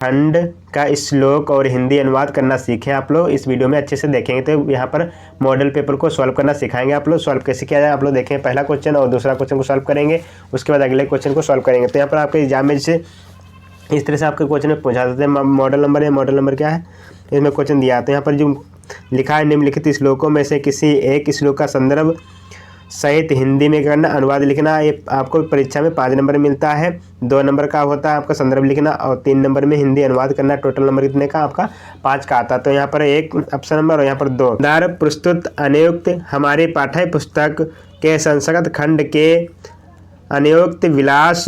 खंड का श्लोक और हिंदी अनुवाद करना सीखें आप लोग। इस वीडियो में अच्छे से देखेंगे तो यहाँ पर मॉडल पेपर को सॉल्व करना सिखाएंगे आप लोग। सॉल्व कैसे किया जाए आप लोग देखें। पहला क्वेश्चन और दूसरा क्वेश्चन को सॉल्व करेंगे, उसके बाद अगले क्वेश्चन को सॉल्व करेंगे। तो यहाँ पर आपके एग्जाम में जैसे इस तरह से आपके क्वेश्चन में पूछा देते हैं मॉडल नंबर है। मॉडल नंबर क्या है, इसमें क्वेश्चन दिया तो यहाँ पर जो लिखा है निम्नलिखित श्लोकों में से किसी एक श्लोक का संदर्भ सहित हिंदी में करना, अनुवाद लिखना। ये आपको परीक्षा में 5 नंबर मिलता है। 2 नंबर का होता है आपका संदर्भ लिखना और 3 नंबर में हिंदी अनुवाद करना। टोटल नंबर कितने का आपका 5 का आता है। तो यहाँ पर 1 ऑप्शन नंबर और यहाँ पर 2। दार प्रस्तुत अनुक्त हमारी पाठ्य पुस्तक के संस्कृत खंड के अनुक्त विलास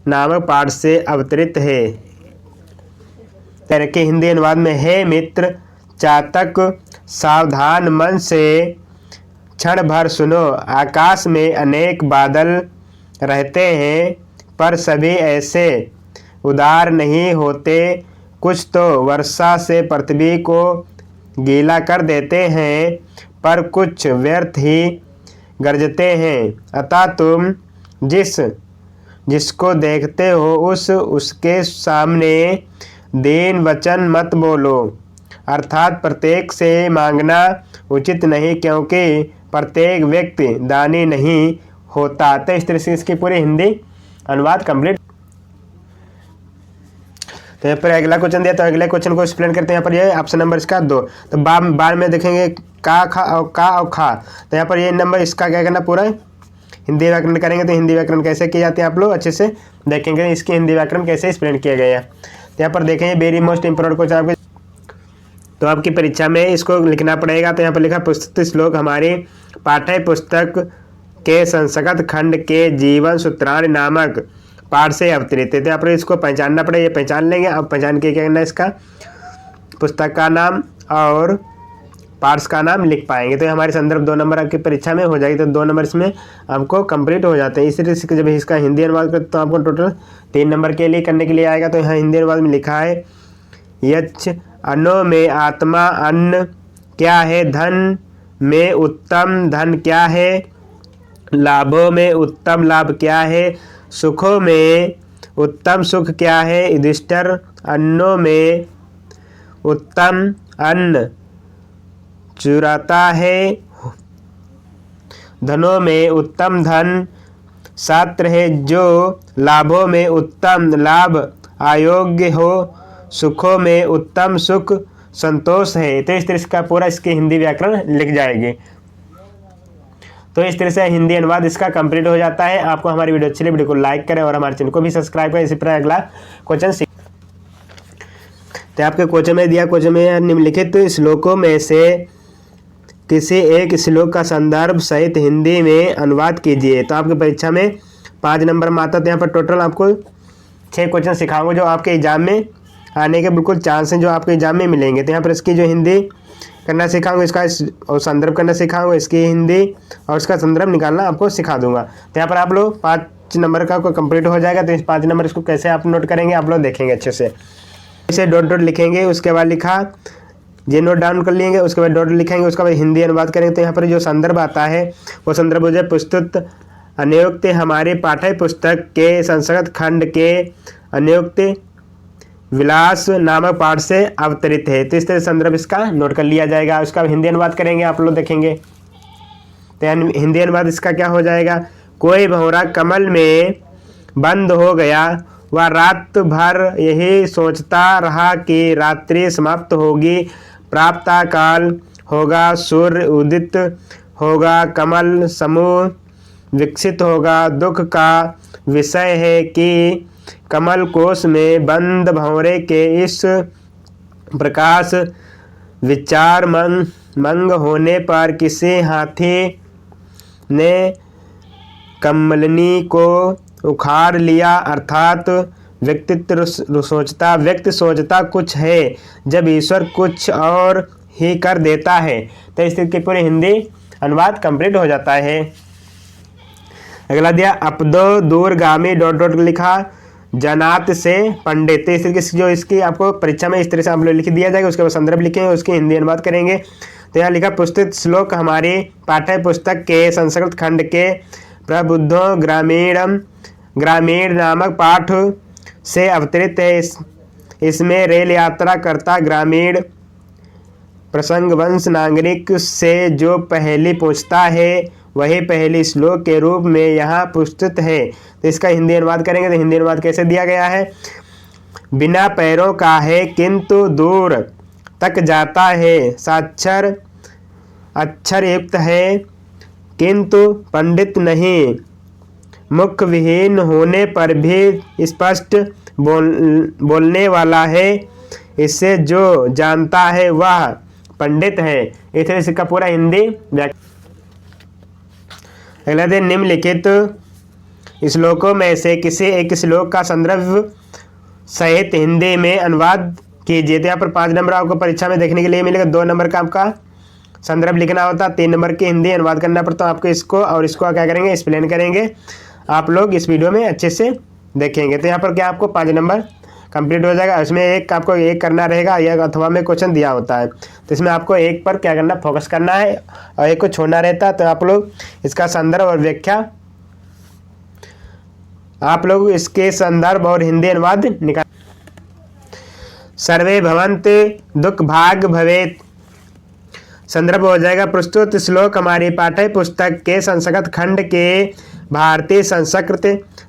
नामक पाठ से अवतरित है। तरह के हिंदी अनुवाद में हे मित्र चातक सावधान मन से क्षण भर सुनो, आकाश में अनेक बादल रहते हैं पर सभी ऐसे उदार नहीं होते। कुछ तो वर्षा से पृथ्वी को गीला कर देते हैं पर कुछ व्यर्थ ही गरजते हैं। अतः तुम जिसको देखते हो उसके सामने दीन वचन मत बोलो, अर्थात प्रत्येक से मांगना उचित नहीं क्योंकि प्रत्येक व्यक्ति दानी नहीं होता। तो इस तरह से इसकी पूरी हिंदी अनुवाद कंप्लीट। तो यहाँ पर अगला क्वेश्चन दिया तो अगले क्वेश्चन को एक्सप्लेन करते हैं। यहाँ पर ये ऑप्शन नंबर इसका 2। तो बार में देखेंगे का और खा। तो यहाँ पर ये नंबर इसका क्या करना पूरा हिंदी व्याकरण करेंगे। तो हिंदी व्याकरण कैसे किए जाते हैं आप लोग अच्छे से देखेंगे, इसके हिंदी व्याकरण कैसे एक्सप्लेन किया गया है। तो यहाँ पर देखेंगे वेरी मोस्ट इंपोर्टेंट क्वेश्चन आपके तो आपकी परीक्षा में इसको लिखना पड़ेगा। तो यहाँ पर लिखा प्रस्तुत श्लोक हमारी पाठ्य पुस्तक के संस्कृत खंड के जीवन सूत्राणि नामक पाठ से अवतरित है। तो यहाँ पर इसको पहचानना पड़ेगा, ये पहचान लेंगे। अब पहचान के क्या करना है, इसका पुस्तक का नाम और पार्ट्स का नाम लिख पाएंगे। तो हमारे संदर्भ 2 नंबर आपकी परीक्षा में हो जाएगी। तो 2 नंबर इसमें आपको कंप्लीट हो जाते हैं। इसी तरह से जब इसका हिंदी अनुवाद करते तो आपको टोटल 3 नंबर के लिए करने के लिए आएगा। तो यहाँ हिंदी अनुवाद में लिखा है यच्छ अन्नो में आत्मा अन्न क्या है, धन में उत्तम धन क्या है, लाभों में उत्तम लाभ क्या है, सुखों में उत्तम सुख क्या है। युधिष्ठिर अन्नों में उत्तम अन्न चुराता है, धनों में उत्तम धन छात्र है, जो लाभों में उत्तम लाभ अयोग्य हो, सुखों में उत्तम सुख संतोष है। तो इस तरह का पूरा इसके हिंदी व्याकरण लिख जाएगी। तो इस तरह से हिंदी अनुवाद इसका कंप्लीट हो जाता है। आपको हमारी वीडियो अच्छी लगी, वीडियो को लाइक करें और हमारे चैनल को भी सब्सक्राइब करें। इसी प्रकार अगला क्वेश्चन तो आपके क्वेश्चन में दिया, क्वेश्चन में निम्नलिखित श्लोकों में से किसी एक श्लोक का संदर्भ सहित हिंदी में अनुवाद कीजिए। तो आपकी परीक्षा में 5 नंबर में आता है। तो यहाँ पर टोटल आपको 6 क्वेश्चन सिखाऊंगा जो आपके एग्जाम में आने के बिल्कुल चांस हैं, जो आपके एग्जाम में मिलेंगे। तो यहाँ पर इसकी जो हिंदी करना सिखाऊंगा, इसका और संदर्भ करना सिखाऊंगा, इसकी हिंदी और इसका संदर्भ निकालना आपको सिखा दूंगा। तो यहाँ पर आप लोग 5 नंबर का कंप्लीट हो जाएगा। तो इस 5 नंबर इसको कैसे आप नोट करेंगे आप लोग देखेंगे अच्छे से। इसे डॉट लिखेंगे, उसके बाद लिखा ये नोट डाउन कर लेंगे, उसके बाद डॉट लिखेंगे, उसके बाद हिंदी अनुवाद करेंगे। तो यहाँ पर जो संदर्भ आता है वो संदर्भ हो जाए प्रस्तुत अनुक्त हमारे पाठ्य पुस्तक के संस्कृत खंड के अनुक्त विलास नामक पाठ से अवतरित है। तो इस तरह संदर्भ इसका नोट कर लिया जाएगा। उसका हिंदी अनुवाद करेंगे आप लोग देखेंगे। तो हिंदी अनुवाद इसका क्या हो जाएगा, कोई भंवरा कमल में बंद हो गया, वह रात भर यही सोचता रहा कि रात्रि समाप्त होगी, प्रातः काल होगा, सूर्य उदित होगा, कमल समूह विकसित होगा। दुख का विषय है कि कमल कोश में बंद भंवरे के इस प्रकाश विचार मंग होने पर किसी हाथी ने कमलनी को उखाड़ लिया, अर्थात व्यक्ति सोचता कुछ है जब ईश्वर कुछ और ही कर देता है। तो इस तरह की पूरी हिंदी अनुवाद कंप्लीट हो जाता है। अगला दिया अपदो दूरगामी डॉट लिखा जनात से पंडित। तो इस तरीके से जो इसकी आपको परीक्षा में इस तरह से आप लोग लिख दिया जाएगा। उसके बाद संदर्भ लिखेंगे, उसकी हिंदी अनुवाद करेंगे। तो यहाँ लिखा प्रस्तुत श्लोक हमारी पाठ्य पुस्तक के संस्कृत खंड के प्रबुद्धो ग्रामीण नामक पाठ से अवतरित है। इसमें रेल यात्रा करता ग्रामीण प्रसंगवंश नागरिक से जो पहली पूछता है वही पहली श्लोक के रूप में यहाँ प्रस्तुत है। तो इसका हिंदी अनुवाद करेंगे तो हिंदी अनुवाद कैसे दिया गया है। बिना पैरों का है किंतु दूर तक जाता है, साक्षर अक्षर युक्त है किंतु पंडित नहीं, मुख विहीन होने पर भी स्पष्ट बोलने वाला है, इससे जो जानता है वह पंडित है। इस तरह से इसका पूरा हिंदी अगला दिन निम्नलिखित श्लोकों में से किसी एक श्लोक का संदर्भ सहित हिंदी में अनुवाद कीजिए। तो यहाँ पर 5 नंबर आपको परीक्षा में देखने के लिए मिलेगा। 2 नंबर का आपका संदर्भ लिखना होता, 3 नंबर की हिंदी अनुवाद करना पड़ता है आपको। इसको और इसको क्या करेंगे, एक्सप्लेन करेंगे। आप लोग इस वीडियो में अच्छे से देखेंगे। तो यहाँ पर क्या आपको 5 नंबर कंप्लीट हो जाएगा। इसमें एक आपको एक करना रहेगा, यह अथवा में क्वेश्चन दिया होता है, तो इसमें आपको एक पर क्या करना, फोकस करना है और एक को छोड़ना रहता है। तो आप लोग इसका संदर्भ और व्याख्या, आप लोग इसके संदर्भ और हिंदी अनुवाद निकाल। सर्वे भवन्ति दुख भाग भवेत। संदर्भ हो जाएगा, प्रस्तुत श्लोक हमारी पाठ्य पुस्तक के संस्कृत खंड के भारतीय संस्कृत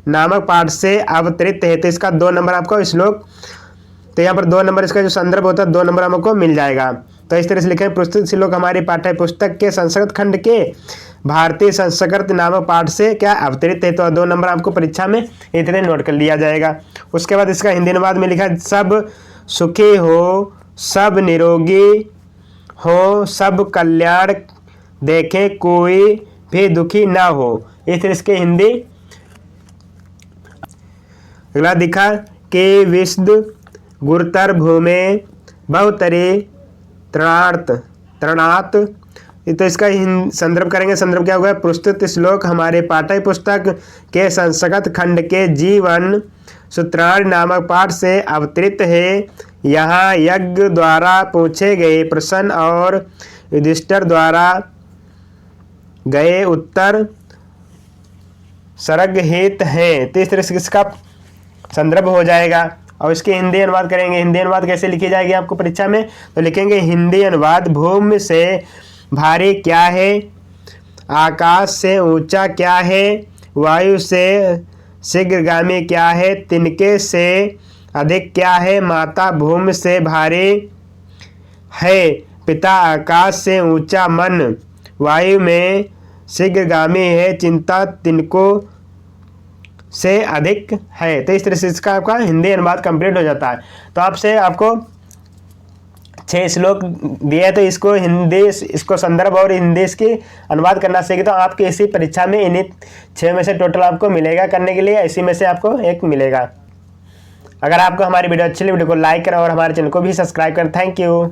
नामक पाठ से अवतरित है। तो इसका 2 नंबर आपको श्लोक, तो यहाँ पर 2 नंबर इसका जो संदर्भ होता है 2 नंबर हमको मिल जाएगा। तो इस तरह से लिखें, प्रस्तुत श्लोक हमारी पाठ्य पुस्तक के संस्कृत खंड के भारतीय संस्कृत नामक पाठ से क्या अवतरित है। तो 2 नंबर आपको परीक्षा में इतने नोट कर लिया जाएगा। उसके बाद इसका हिंदी अनुवाद में लिखा, सब सुखी हो, सब निरोगी हो, सब कल्याण देखे, कोई भी दुखी ना हो। इस तरह इसके हिंदी। अगला दिखा कि विशद गुरुतर भूमे बहुतरी तृणात। तो इसका संदर्भ करेंगे। संदर्भ क्या होगा, प्रस्तुत श्लोक हमारे पाठ्य पुस्तक के संस्कृत खंड के जीवन सूत्राण नामक पाठ से अवतरित है। यहाँ यज्ञ द्वारा पूछे गए प्रश्न और युधिष्ठिर द्वारा गए उत्तर सर्गहित हैं। तो इस तरह से इसका संदर्भ हो जाएगा और इसके हिंदी अनुवाद करेंगे। हिंदी अनुवाद कैसे लिखी जाएगी आपको परीक्षा में, तो लिखेंगे हिंदी अनुवाद, भूमि से भारी क्या है, आकाश से ऊंचा क्या है, वायु से शीघ्रगामी क्या है, तिनके से अधिक क्या है, माता भूमि से भारी है, पिता आकाश से ऊंचा, मन वायु में शीघ्रगामी है, चिंता तिनको से अधिक है। तो इस तरह से इसका आपका हिंदी अनुवाद कंप्लीट हो जाता है। तो आपसे आपको 6 श्लोक दिए हैं, तो इसको हिंदी, इसको संदर्भ और हिंदी इसकी अनुवाद करना सीखे तो आपकी इसी परीक्षा में इन्हीं 6 में से टोटल आपको मिलेगा करने के लिए, इसी में से आपको एक मिलेगा। अगर आपको हमारी वीडियो अच्छी लगी, वीडियो को लाइक करें और हमारे चैनल को भी सब्सक्राइब करें। Thank you.